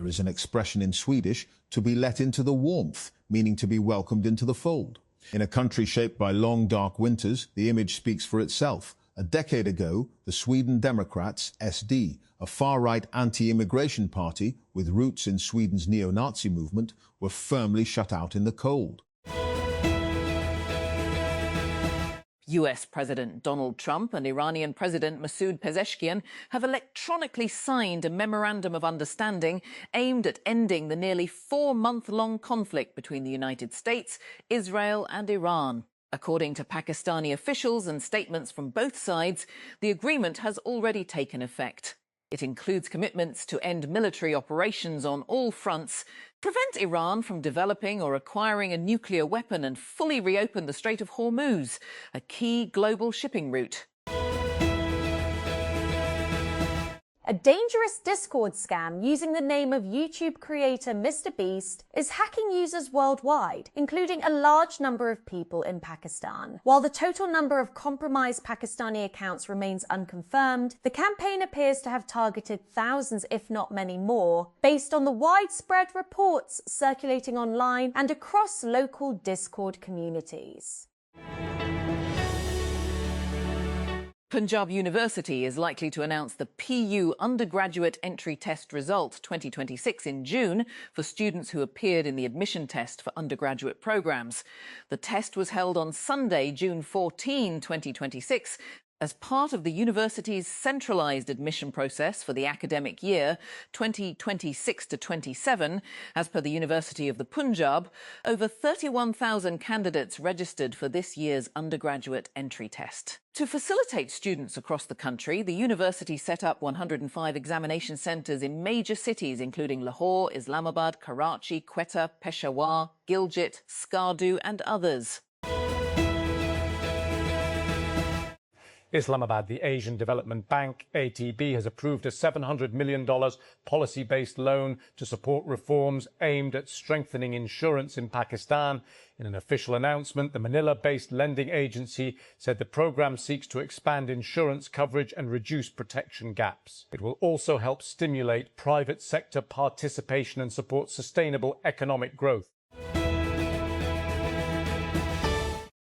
is an expression in Swedish, to be let into the warmth, meaning to be welcomed into the fold. In a country shaped by long, dark winters, the image speaks for itself. A decade ago, the Sweden Democrats, SD, a far-right anti-immigration party with roots in Sweden's neo-Nazi movement, were firmly shut out in the cold. US President Donald Trump and Iranian President Masoud Pezeshkian have electronically signed a memorandum of understanding aimed at ending the nearly 4-month-long conflict between the United States, Israel and Iran. According to Pakistani officials and statements from both sides, the agreement has already taken effect. It includes commitments to end military operations on all fronts, prevent Iran from developing or acquiring a nuclear weapon and fully reopen the Strait of Hormuz, a key global shipping route. A dangerous Discord scam using the name of YouTube creator MrBeast is hacking users worldwide, including a large number of people in Pakistan. While the total number of compromised Pakistani accounts remains unconfirmed, the campaign appears to have targeted thousands, if not many more, based on the widespread reports circulating online and across local Discord communities. Punjab University is likely to announce the PU undergraduate entry test result 2026 in June for students who appeared in the admission test for undergraduate programmes. The test was held on Sunday, June 14, 2026, as part of the university's centralised admission process for the academic year 2026 to 27, as per the University of the Punjab, over 31,000 candidates registered for this year's undergraduate entry test. To facilitate students across the country, the university set up 105 examination centres in major cities including Lahore, Islamabad, Karachi, Quetta, Peshawar, Gilgit, Skardu and others. Islamabad, the Asian Development Bank, ADB, has approved a $700 million policy-based loan to support reforms aimed at strengthening insurance in Pakistan. In an official announcement, the Manila-based lending agency said the program seeks to expand insurance coverage and reduce protection gaps. It will also help stimulate private sector participation and support sustainable economic growth.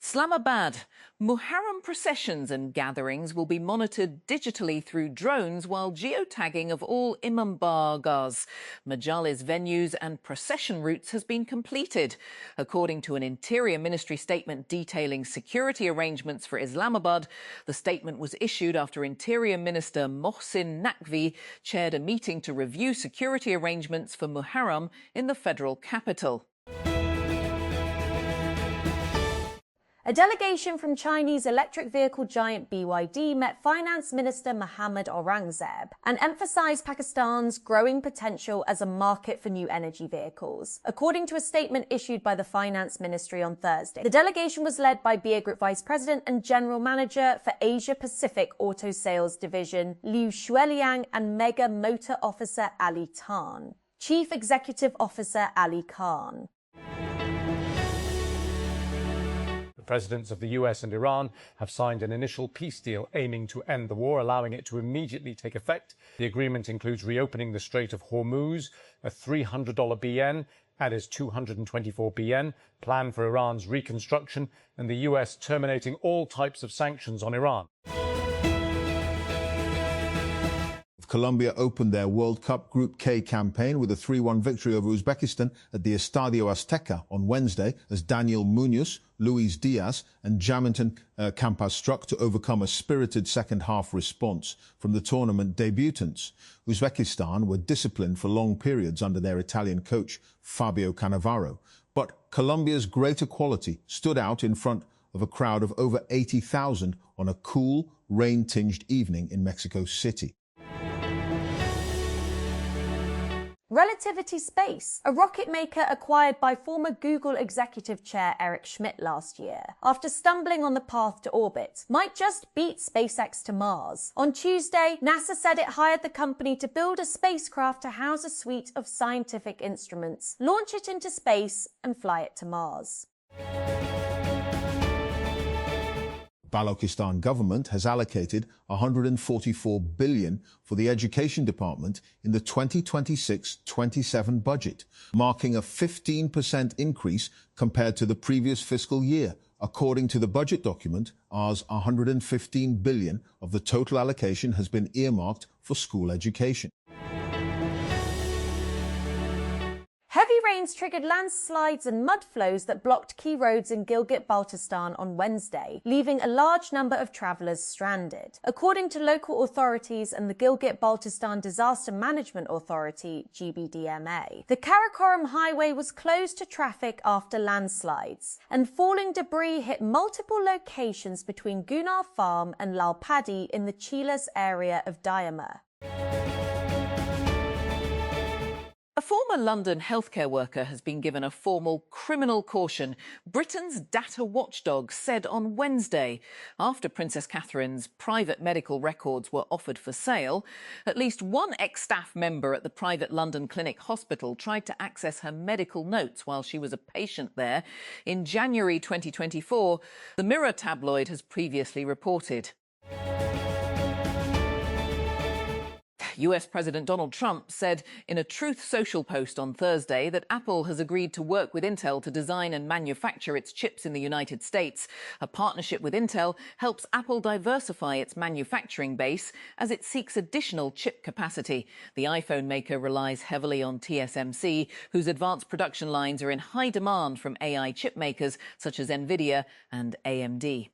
Islamabad. Muharram processions and gatherings will be monitored digitally through drones while geotagging of all Imam Bargahs, Majalis venues and procession routes has been completed. According to an Interior Ministry statement detailing security arrangements for Islamabad, the statement was issued after Interior Minister Mohsin Naqvi chaired a meeting to review security arrangements for Muharram in the federal capital. A delegation from Chinese electric vehicle giant BYD met Finance Minister Mohammad Aurangzeb and emphasized Pakistan's growing potential as a market for new energy vehicles. According to a statement issued by the Finance Ministry on Thursday, the delegation was led by BIA Group Vice President and General Manager for Asia Pacific Auto Sales Division Liu Shuiliang and Mega Motor Officer Ali Tan, Chief Executive Officer Ali Khan. The presidents of the US and Iran have signed an initial peace deal aiming to end the war, allowing it to immediately take effect. The agreement includes reopening the Strait of Hormuz, a $300 BN, that is 224 BN, plan for Iran's reconstruction, and the US terminating all types of sanctions on Iran. Colombia opened their World Cup Group K campaign with a 3-1 victory over Uzbekistan at the Estadio Azteca on Wednesday as Daniel Munoz, Luis Diaz and Jaminton Campas struck to overcome a spirited second-half response from the tournament debutants. Uzbekistan were disciplined for long periods under their Italian coach Fabio Cannavaro, but Colombia's greater quality stood out in front of a crowd of over 80,000 on a cool, rain-tinged evening in Mexico City. Relativity Space, a rocket maker acquired by former Google executive chair Eric Schmidt last year, after stumbling on the path to orbit, might just beat SpaceX to Mars. On Tuesday, NASA said it hired the company to build a spacecraft to house a suite of scientific instruments, launch it into space, and fly it to Mars. Balochistan government has allocated $144 billion for the education department in the 2026-27 budget, marking a 15% increase compared to the previous fiscal year. According to the budget document, Rs. $115 billion of the total allocation has been earmarked for school education. Heavy rains triggered landslides and mud flows that blocked key roads in Gilgit-Baltistan on Wednesday, leaving a large number of travellers stranded. According to local authorities and the Gilgit-Baltistan Disaster Management Authority, GBDMA, the Karakoram highway was closed to traffic after landslides, and falling debris hit multiple locations between Gunnar Farm and Lalpadi in the Chilas area of Diama. A former London healthcare worker has been given a formal criminal caution, Britain's data watchdog said on Wednesday. After Princess Catherine's private medical records were offered for sale, at least one ex-staff member at the private London Clinic Hospital tried to access her medical notes while she was a patient there. In January 2024, the Mirror tabloid has previously reported. US President Donald Trump said in a Truth Social post on Thursday that Apple has agreed to work with Intel to design and manufacture its chips in the United States. A partnership with Intel helps Apple diversify its manufacturing base as it seeks additional chip capacity. The iPhone maker relies heavily on TSMC, whose advanced production lines are in high demand from AI chip makers such as Nvidia and AMD.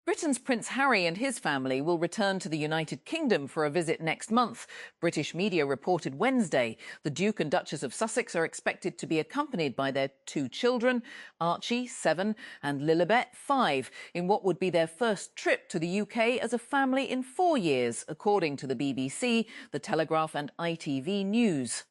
Britain's Prince Harry and his family will return to the United Kingdom for a visit next month. British media reported Wednesday the Duke and Duchess of Sussex are expected to be accompanied by their two children, Archie, 7, and Lilibet, 5, in what would be their first trip to the UK as a family in 4 years, according to the BBC, The Telegraph and ITV News.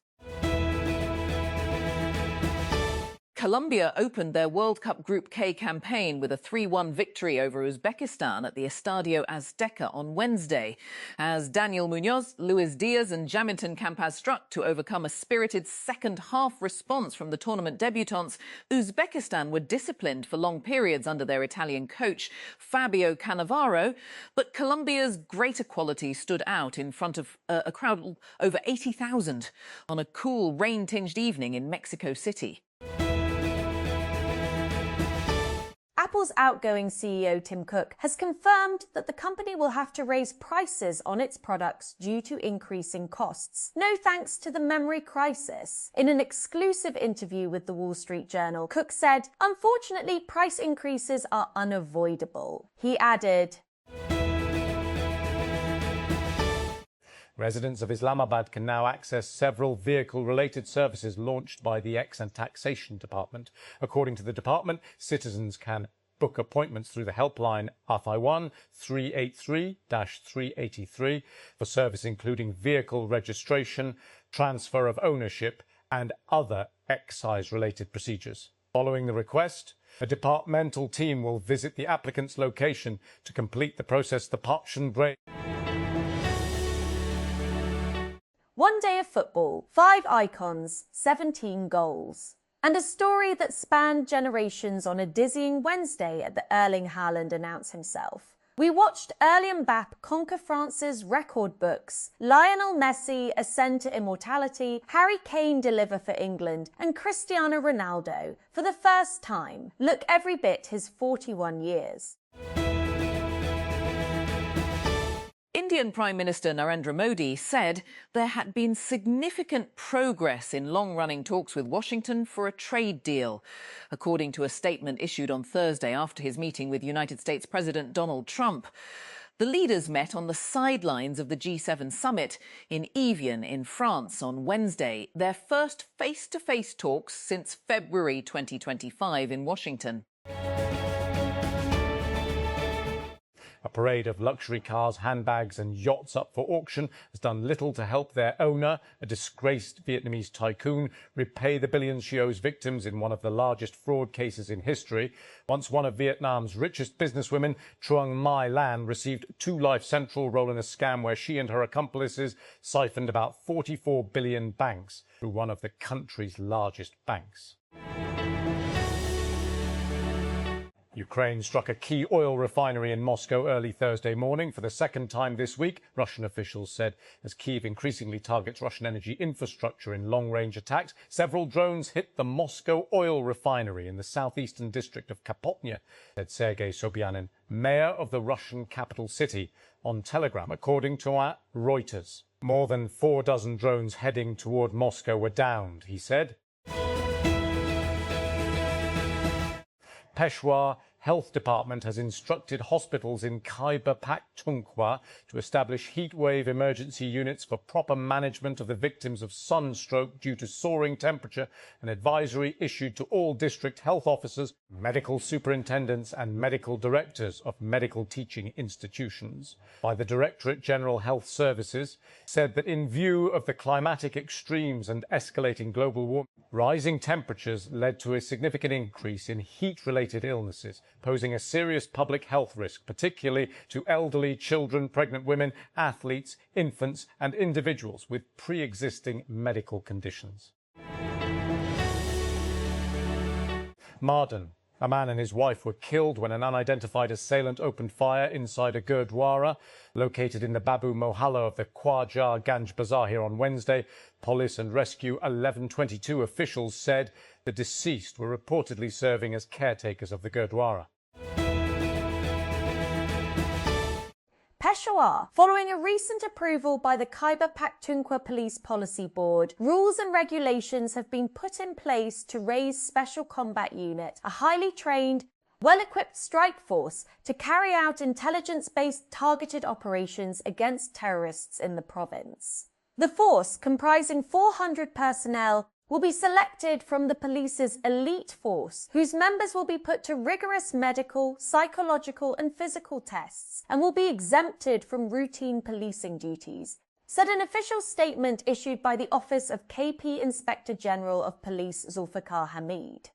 Colombia opened their World Cup Group K campaign with a 3-1 victory over Uzbekistan at the Estadio Azteca on Wednesday. As Daniel Munoz, Luis Diaz and Jaminton Campas struck to overcome a spirited second-half response from the tournament debutants, Uzbekistan were disciplined for long periods under their Italian coach, Fabio Cannavaro, but Colombia's greater quality stood out in front of a crowd over 80,000 on a cool, rain-tinged evening in Mexico City. Apple's outgoing CEO Tim Cook has confirmed that the company will have to raise prices on its products due to increasing costs. No thanks to the memory crisis. In an exclusive interview with the Wall Street Journal, Cook said, "Unfortunately, price increases are unavoidable." He added, Residents of Islamabad can now access several vehicle-related services launched by the Ex and Taxation Department. According to the department, citizens can book appointments through the helpline RFI1 383-383 for service including vehicle registration, transfer of ownership and other excise-related procedures. Following the request, a departmental team will visit the applicant's location to complete the process. The Parkshan Bray. One day of football, 5 icons, 17 goals. And a story that spanned generations on a dizzying Wednesday at the Erling Haaland announce himself. We watched Kylian Mbappé conquer France's record books, Lionel Messi ascend to immortality, Harry Kane deliver for England, and Cristiano Ronaldo for the first time look every bit his 41 years. Indian Prime Minister Narendra Modi said there had been significant progress in long-running talks with Washington for a trade deal. According to a statement issued on Thursday after his meeting with United States President Donald Trump, the leaders met on the sidelines of the G7 summit in Evian in France on Wednesday, their first face-to-face talks since February 2025 in Washington. A parade of luxury cars, handbags and yachts up for auction has done little to help their owner, a disgraced Vietnamese tycoon, repay the billions she owes victims in one of the largest fraud cases in history. Once one of Vietnam's richest businesswomen, Truong My Lan, received 2 life central role in a scam where she and her accomplices siphoned about 44 billion banks through one of the country's largest banks. Ukraine struck a key oil refinery in Moscow early Thursday morning for the second time this week, Russian officials said, as Kyiv increasingly targets Russian energy infrastructure in long-range attacks. Several drones hit the Moscow oil refinery in the southeastern district of Kapotnya, said Sergei Sobyanin, mayor of the Russian capital city, on Telegram, according to Reuters. More than 4 dozen drones heading toward Moscow were downed, he said. Peshawar Health Department has instructed hospitals in Khyber Pakhtunkhwa to establish heatwave emergency units for proper management of the victims of sunstroke due to soaring temperature, an advisory issued to all district health officers, medical superintendents and medical directors of medical teaching institutions by the Directorate General Health Services, said that in view of the climatic extremes and escalating global warming, rising temperatures led to a significant increase in heat-related illnesses, posing a serious public health risk, particularly to elderly, children, pregnant women, athletes, infants and individuals with pre-existing medical conditions. Marden. A man and his wife were killed when an unidentified assailant opened fire inside a Gurdwara located in the Babu Mohalla of the Khwaja Ganj Bazaar here on Wednesday. Police and Rescue 1122 officials said the deceased were reportedly serving as caretakers of the Gurdwara. Peshawar. Following a recent approval by the Khyber Pakhtunkhwa Police Policy Board, rules and regulations have been put in place to raise Special Combat Unit, a highly trained, well-equipped strike force to carry out intelligence-based targeted operations against terrorists in the province. The force, comprising 400 personnel, will be selected from the police's elite force, whose members will be put to rigorous medical, psychological and physical tests and will be exempted from routine policing duties, said an official statement issued by the Office of KP Inspector General of Police Zulfikar Hamid.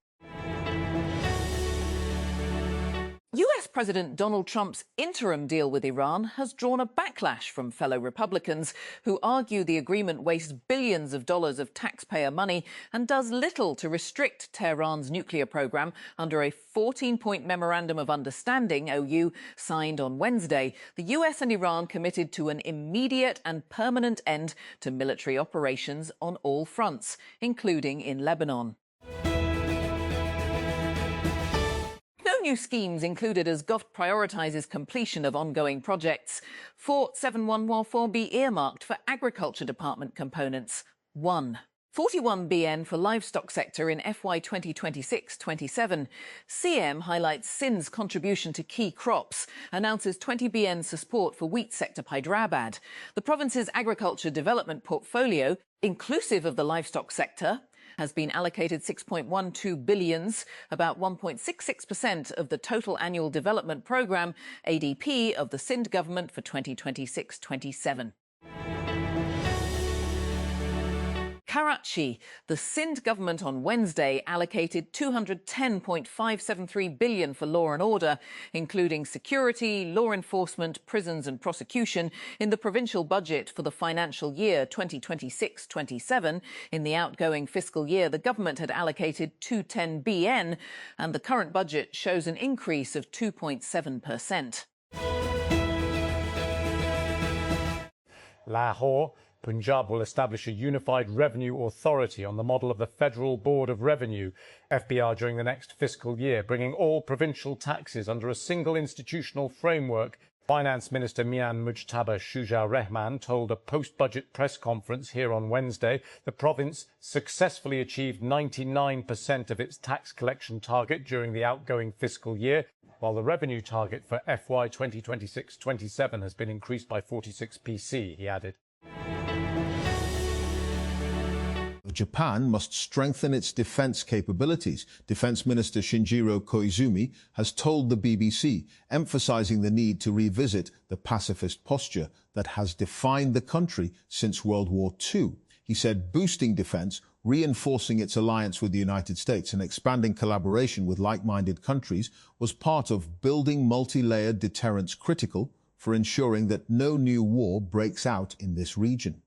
US President Donald Trump's interim deal with Iran has drawn a backlash from fellow Republicans who argue the agreement wastes billions of dollars of taxpayer money and does little to restrict Tehran's nuclear program under a 14-point Memorandum of Understanding, OU, signed on Wednesday. The US and Iran committed to an immediate and permanent end to military operations on all fronts, including in Lebanon. New schemes included as Gov prioritises completion of ongoing projects. 4711 be earmarked for Agriculture Department components. 1. 41 BN for livestock sector in FY 2026-27. CM highlights Sindh's contribution to key crops, announces 20 BN support for wheat sector Hyderabad. The province's agriculture development portfolio, inclusive of the livestock sector, has been allocated 6.12 billion, about 1.66% of the total annual development programme, ADP, of the Sindh government for 2026-27. Karachi. The Sindh government on Wednesday allocated $210.573 billion for law and order, including security, law enforcement, prisons and prosecution in the provincial budget for the financial year 2026-27. In the outgoing fiscal year, the government had allocated 210 BN, and the current budget shows an increase of 2.7%. Lahore. Punjab will establish a unified revenue authority on the model of the Federal Board of Revenue, FBR, during the next fiscal year, bringing all provincial taxes under a single institutional framework. Finance Minister Mian Mujtaba Shuja Rehman told a post-budget press conference here on Wednesday the province successfully achieved 99% of its tax collection target during the outgoing fiscal year, while the revenue target for FY 2026-27 has been increased by 46 PC, he added. Japan must strengthen its defence capabilities, Defence Minister Shinjiro Koizumi has told the BBC, emphasising the need to revisit the pacifist posture that has defined the country since World War II. He said boosting defence, reinforcing its alliance with the United States and expanding collaboration with like-minded countries was part of building multi-layered deterrence critical for ensuring that no new war breaks out in this region.